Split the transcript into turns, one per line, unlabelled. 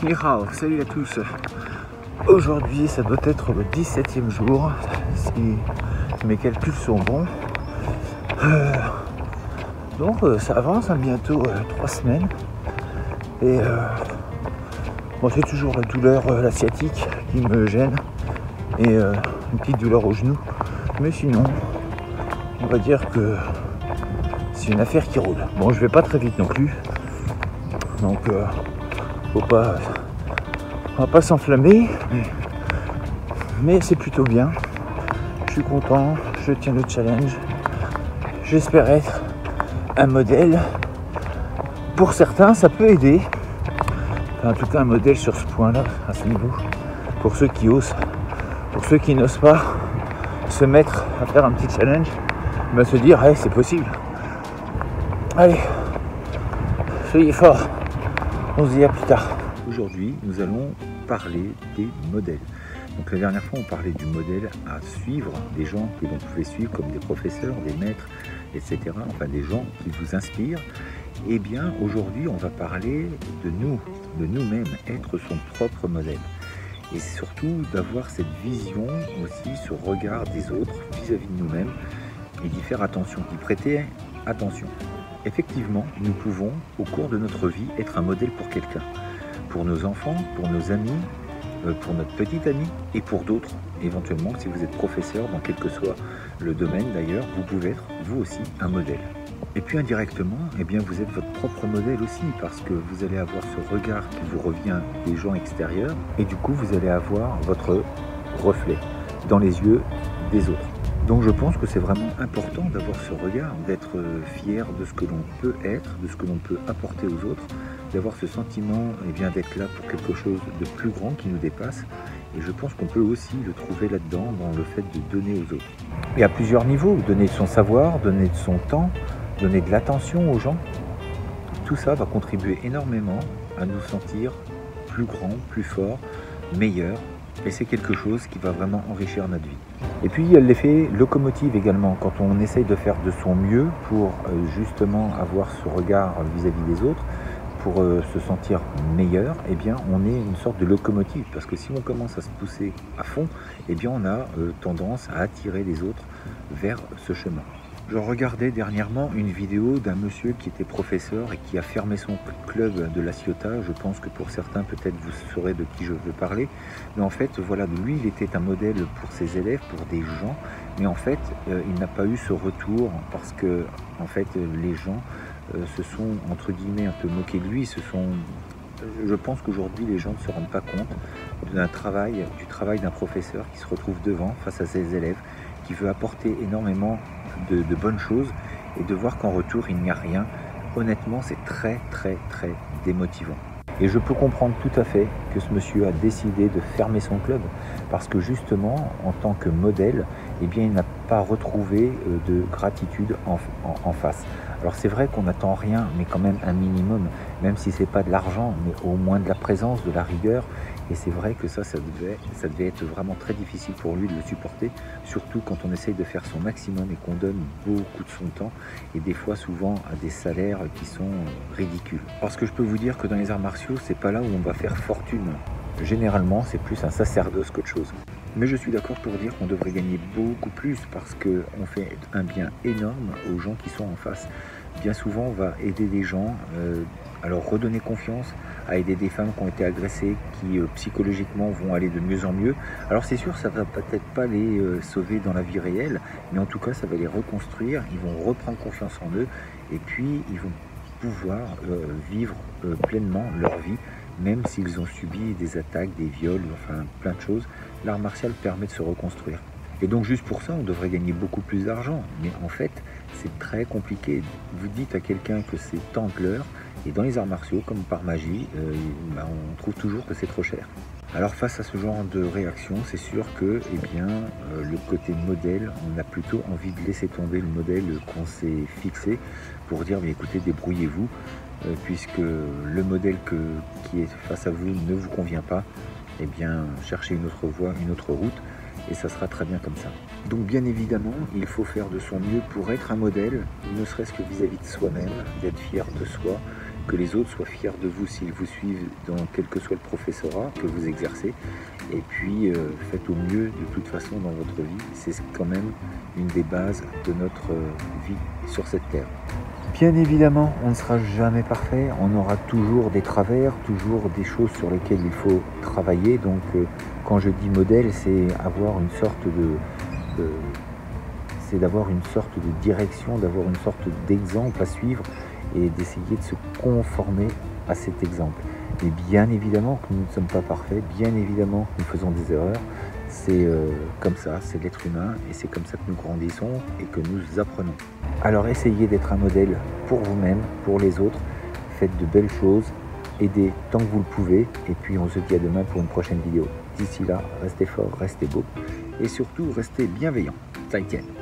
Ni hao, salut à tous. Aujourd'hui, ça doit être le 17e jour, si mes calculs sont bons. Donc ça avance, hein, bientôt 3 semaines. Et bon, c'est toujours la douleur la sciatique qui me gêne et une petite douleur au genou. Mais sinon, on va dire que c'est une affaire qui roule. Bon, je vais pas très vite non plus. Donc on va pas s'enflammer, mais c'est plutôt bien. Je suis content, je tiens le challenge. J'espère être un modèle. Pour certains, ça peut aider. Enfin, en tout cas, un modèle sur ce point-là, à ce niveau. Pour ceux qui osent, pour ceux qui n'osent pas se mettre à faire un petit challenge, ben se dire, hey, c'est possible. Allez, soyez forts. On se dit à plus tard. Aujourd'hui, nous allons parler des modèles. Donc la dernière fois, on parlait du modèle à suivre, des gens que l'on pouvait suivre comme des professeurs, des maîtres, etc. Enfin, des gens qui vous inspirent. Eh bien, aujourd'hui, on va parler de nous, de nous-mêmes, être son propre modèle. Et surtout d'avoir cette vision aussi, ce regard des autres vis-à-vis de nous-mêmes et d'y faire attention, d'y prêter attention. Effectivement, nous pouvons, au cours de notre vie, être un modèle pour quelqu'un. Pour nos enfants, pour nos amis, pour notre petite amie et pour d'autres. Éventuellement, si vous êtes professeur, dans quel que soit le domaine d'ailleurs, vous pouvez être vous aussi un modèle. Et puis indirectement, eh bien, vous êtes votre propre modèle aussi, parce que vous allez avoir ce regard qui vous revient des gens extérieurs, et du coup, vous allez avoir votre reflet dans les yeux des autres. Donc je pense que c'est vraiment important d'avoir ce regard, d'être fier de ce que l'on peut être, de ce que l'on peut apporter aux autres, d'avoir ce sentiment eh bien, d'être là pour quelque chose de plus grand qui nous dépasse. Et je pense qu'on peut aussi le trouver là-dedans, dans le fait de donner aux autres. Et à plusieurs niveaux, donner de son savoir, donner de son temps, donner de l'attention aux gens. Tout ça va contribuer énormément à nous sentir plus grands, plus forts, meilleurs. Et c'est quelque chose qui va vraiment enrichir notre vie. Et puis il y a l'effet locomotive également, quand on essaye de faire de son mieux pour justement avoir ce regard vis-à-vis des autres, pour se sentir meilleur, eh bien on est une sorte de locomotive, parce que si on commence à se pousser à fond, eh bien on a tendance à attirer les autres vers ce chemin. Je regardais dernièrement une vidéo d'un monsieur qui était professeur et qui a fermé son club de la Ciotat. Je pense que pour certains, peut-être vous saurez de qui je veux parler. Mais en fait, voilà, lui, il était un modèle pour ses élèves, pour des gens. Mais en fait, il n'a pas eu ce retour parce que, en fait, les gens se sont, entre guillemets, un peu moqués de lui. Je pense qu'aujourd'hui, les gens ne se rendent pas compte du travail d'un professeur qui se retrouve devant, face à ses élèves, qui veut apporter énormément de bonnes choses et de voir qu'en retour il n'y a rien. Honnêtement, c'est très démotivant. Et je peux comprendre tout à fait que ce monsieur a décidé de fermer son club parce que justement, en tant que modèle, eh bien, il n'a pas retrouvé de gratitude en face. Alors c'est vrai qu'on n'attend rien, mais quand même un minimum, même si c'est pas de l'argent, mais au moins de la présence, de la rigueur. Et c'est vrai que ça devait être vraiment très difficile pour lui de le supporter, surtout quand on essaye de faire son maximum et qu'on donne beaucoup de son temps, et des fois souvent à des salaires qui sont ridicules. Parce que je peux vous dire que dans les arts martiaux, c'est pas là où on va faire fortune. Généralement, c'est plus un sacerdoce qu'autre chose. Mais je suis d'accord pour dire qu'on devrait gagner beaucoup plus parce qu'on fait un bien énorme aux gens qui sont en face. Bien souvent, on va aider des gens à leur redonner confiance, à aider des femmes qui ont été agressées, qui psychologiquement vont aller de mieux en mieux. Alors c'est sûr, ça ne va peut-être pas les sauver dans la vie réelle, mais en tout cas, ça va les reconstruire, ils vont reprendre confiance en eux, et puis ils vont pouvoir vivre pleinement leur vie, même s'ils ont subi des attaques, des viols, enfin plein de choses. L'art martial permet de se reconstruire. Et donc juste pour ça, on devrait gagner beaucoup plus d'argent. Mais en fait, c'est très compliqué. Vous dites à quelqu'un que c'est tant de l'heure, et dans les arts martiaux, comme par magie, on trouve toujours que c'est trop cher. Alors face à ce genre de réaction, c'est sûr que eh bien, le côté modèle, on a plutôt envie de laisser tomber le modèle qu'on s'est fixé pour dire mais écoutez, débrouillez-vous, puisque le modèle qui est face à vous ne vous convient pas, eh bien cherchez une autre voie, une autre route, et ça sera très bien comme ça. Donc bien évidemment, il faut faire de son mieux pour être un modèle, ne serait-ce que vis-à-vis de soi-même, d'être fier de soi, que les autres soient fiers de vous s'ils vous suivent dans quel que soit le professorat que vous exercez. Et puis faites au mieux de toute façon dans votre vie. C'est quand même une des bases de notre vie sur cette terre. Bien évidemment, on ne sera jamais parfait, on aura toujours des travers, toujours des choses sur lesquelles il faut travailler. Donc quand je dis modèle, c'est avoir une sorte c'est d'avoir une sorte de direction, d'avoir une sorte d'exemple à suivre et d'essayer de se conformer à cet exemple. Et bien évidemment que nous ne sommes pas parfaits, bien évidemment que nous faisons des erreurs, c'est comme ça, c'est l'être humain et c'est comme ça que nous grandissons et que nous apprenons. Alors essayez d'être un modèle pour vous-même, pour les autres, faites de belles choses, aidez tant que vous le pouvez et puis on se dit à demain pour une prochaine vidéo. D'ici là, restez forts, restez beaux et surtout restez bienveillants. 再见。